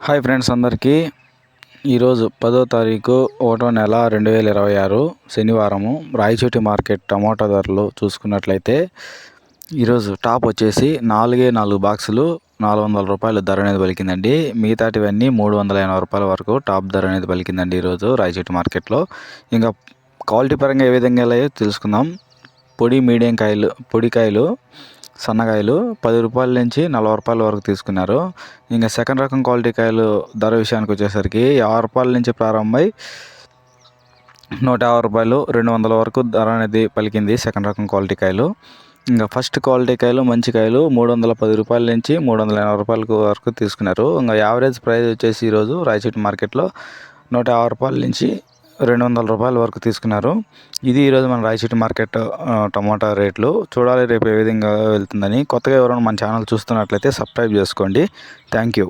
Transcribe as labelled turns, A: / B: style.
A: Hi friends అందరికీ ఈరోజు 10వ తారీఖు 1వ నెల 2026 శనివారము రాయచోటి మార్కెట్ టమాటా ధరలు చూసుకున్నట్లయితే ఈరోజు టాప్ వచ్చేసి 4 బాక్సులు 400 రూపాయలు ధర అనేది పలికిందండి. మిగతాటివన్నీ 380 రూపాయల వరకు టాప్ ధర అనేది పలికిందండి ఈరోజు రాయచోటి మార్కెట్లో. ఇంకా క్వాలిటీ పరంగా ఏ విధంగా వెళ్ళాయో తెలుసుకుందాం. మీడియం కాయలు, పొడికాయలు, సన్నకాయలు 10 రూపాయల నుంచి 40 రూపాయల వరకు తీసుకున్నారు. ఇంకా సెకండ్ రకం క్వాలిటీ కాయలు ధర విషయానికి వచ్చేసరికి 50 రూపాయల నుంచి ప్రారంభమై 150 రూపాయలు 200 వరకు ధర అనేది పలికింది సెకండ్ రకం క్వాలిటీ కాయలు. ఇంకా ఫస్ట్ క్వాలిటీ కాయలు మంచి కాయలు 310 రూపాయల నుంచి 380 రూపాయల వరకు తీసుకున్నారు. ఇంకా యావరేజ్ ప్రైస్ వచ్చేసి ఈరోజు రాయచోటి మార్కెట్లో 150 రూపాయల నుంచి 200 రూపాయల వరకు తీసుకున్నారు. ఇది ఈరోజు మన రాయచోటి మార్కెట్ టమాటా రేట్లు. చూడాలి రేపు ఏ విధంగా వెళ్తుందని. కొత్తగా ఎవరైనా మన ఛానల్ చూస్తున్నట్లయితే సబ్స్క్రైబ్ చేసుకోండి. Thank you.